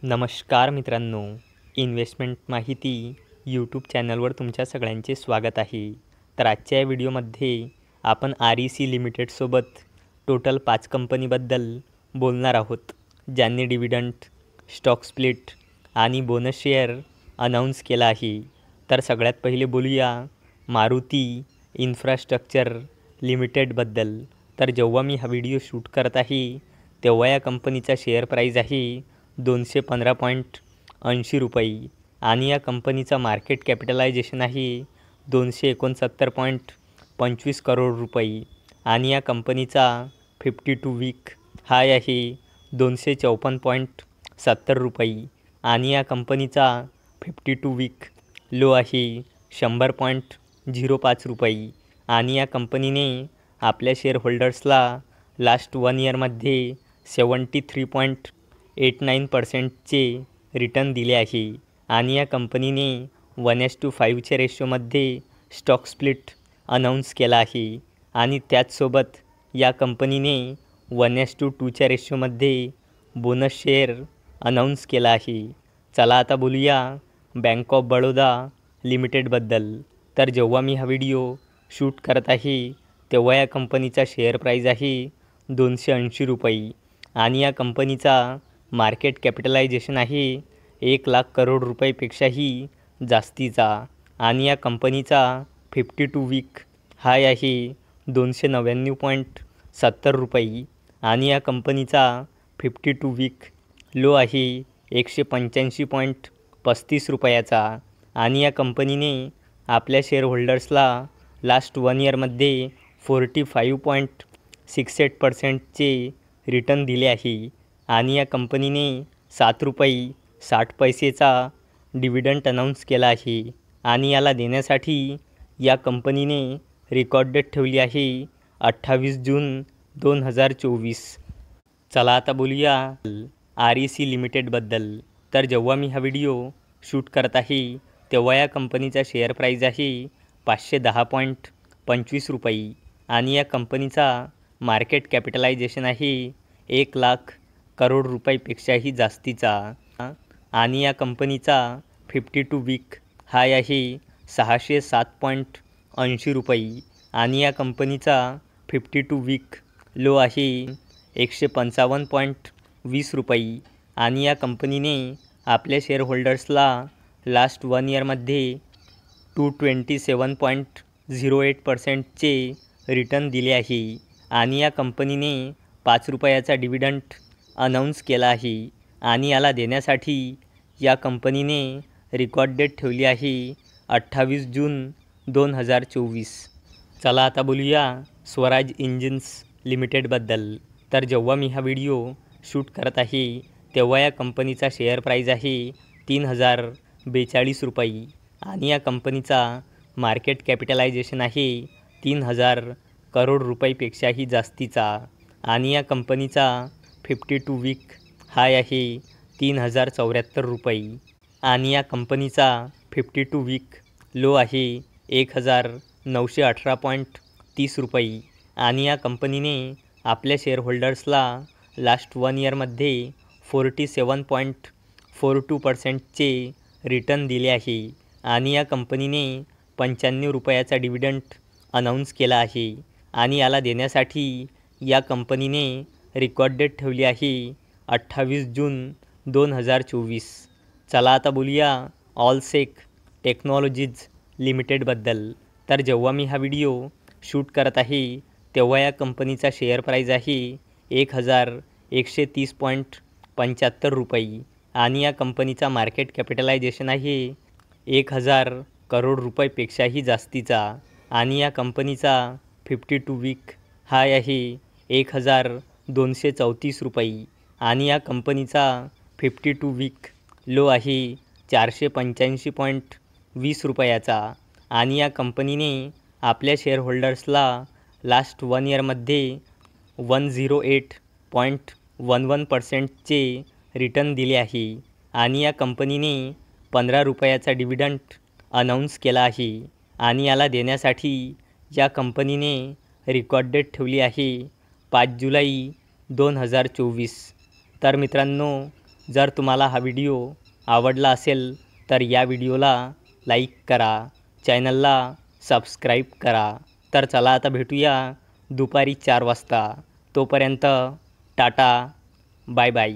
नमस्कार मित्रांनो, इन्व्हेस्टमेंट माहिती यूट्यूब चॅनलवर तुमच्या सगळ्यांचे स्वागत आहे. तर आजच्या या व्हिडिओमध्ये आपण REC लिमिटेडसोबत टोटल 5 कंपनीबद्दल बोलणार आहोत, ज्यांनी डिव्हिडंड, स्टॉक स्प्लिट आणि बोनस शेअर अनाऊन्स केला आहे. तर सगळ्यात पहिले बोलूया मारुती इन्फ्रास्ट्रक्चर लिमिटेडबद्दल. तर जेव्हा मी हा व्हिडिओ शूट करत आहे तेव्हा या कंपनीचा शेअर प्राईज आहे 215.80 रुपये आणि या कंपनीचा मार्केट कॅपिटलायझेशन आहे 269.25 करोड रुपये आणि या कंपनीचा 52 वीक हाय आहे 254.70 रुपये आणि या कंपनीचा 52 वीक लो आहे 100.05 रुपये आणि या कंपनीने आपल्या शेअरहोल्डर्सला लास्ट 1 इयरमध्ये 73.89%चे रिटर्न दिले आहे आणि या कंपनीने 1:5च्या रेशोमध्ये स्टॉक स्प्लिट अनाऊन्स केला आहे आणि त्याचसोबत या कंपनीने 1:2च्या रेशोमध्ये बोनस शेअर अनाऊन्स केला आहे. चला आता बोलूया बँक ऑफ बडोदा लिमिटेडबद्दल. तर जेव्हा मी हा व्हिडिओ शूट करत आहे तेव्हा या कंपनीचा शेअर प्राईज आहे 280 रुपये आणि या कंपनीचा मार्केट कॅपिटलायझेशन आहे 1,00,000 करोड रुपयेपेक्षाही जास्तीचा आणि या कंपनीचा 52 वीक हाय आहे 299.70 रुपये आणि या कंपनीचा 52 वीक लो आहे 185.35 रुपयाचा आणि या कंपनीने आपल्या शेअरहोल्डर्सला लास्ट 1 इयरमध्ये 45.68%चे रिटर्न दिले आहे आणि या कंपनीने 7 रुपये 60 पैसेचा डिव्हिडंड अनाऊन्स केला आहे आणि याला देण्यासाठी या कंपनीने रेकॉर्ड डेट ठेवली आहे 28 जून 2024. चला आता बोलूया REC लिमिटेडबद्दल. तर जेव्हा मी हा व्हिडिओ शूट करत आहे तेव्हा या कंपनीचा शेअर प्राईज आहे 510.25 रुपये आणि या कंपनीचा मार्केट कॅपिटलायझेशन आहे 1,00,000 करोड रुपयेपेक्षाही जास्तीचा आणि या कंपनीचा 52 वीक हाय आहे 607.80 रुपये आणि या कंपनीचा 52 वीक लो आहे 155.20 रुपये आणि या कंपनीने आपल्या शेअरहोल्डर्सला लास्ट 1 इयरमध्ये 227.08%चे रिटर्न दिले आहे आणि या कंपनीने 5 रुपयाचा डिव्हिडंड अनाऊन्स केला आहे आणि याला देण्यासाठी या कंपनीने रेकॉर्ड डेट ठेवली आहे 28 जून 2024. चला आता बोलूया स्वराज इंजिन्स लिमिटेडबद्दल. तर जेव्हा मी हा व्हिडिओ शूट करत आहे तेव्हा या कंपनीचा शेअर प्राईज आहे 3,042 रुपये आणि या कंपनीचा मार्केट कॅपिटलायझेशन आहे 3,000 करोड रुपयेपेक्षाही जास्तीचा आणि या कंपनीचा 52 वीक हाय आहे 3,074 रुपये आणि या कंपनीचा 52 वीक लो आहे 1,918.30 रुपये आणि या कंपनीने आपल्या शेअरहोल्डर्सला लास्ट 1 इयरमध्ये 47.42%चे रिटर्न दिले आहे आणि या कंपनीने 95 रुपयाचा डिव्हिडंड अनाऊन्स केला आहे आणि याला देण्यासाठी या कंपनीने रेकॉर्ड डेट ठेवली आहे 28 जून 2024. चला आता बोलूया ऑलसेक टेक्नॉलॉजीज लिमिटेडबद्दल. तर जेव्हा मी हा व्हिडिओ शूट करत आहे तेव्हा या कंपनीचा शेअर प्राईज आहे 1,130.75 रुपये आणि या कंपनीचा मार्केट कॅपिटलायझेशन आहे 1,000 करोड रुपयेपेक्षाही जास्तीचा आणि या कंपनीचा 52 वीक हाय आहे 1,234 रुपये आणि या कंपनीचा 52 वीक लो आहे 485.20 रुपयाचा आणि या कंपनीने आपल्या शेअरहोल्डर्सला लास्ट 1 इयरमध्ये 108.11%चे रिटर्न दिले आहे आणि या कंपनीने 15 रुपयाचा डिव्हिडंड अनाऊन्स केला आहे आणि याला देण्यासाठी या कंपनीने रेकॉर्ड डेट ठेवली आहे 5 जुलै 2024. तर मित्रांनो, जर तुम्हाला हा व्हिडिओ आवडला असेल तर या व्हिडिओला लाईक करा, चॅनलला सबस्क्राईब करा. तर चला आता भेटूया दुपारी 4 वाजता. तोपर्यंत टाटा, बाय बाय.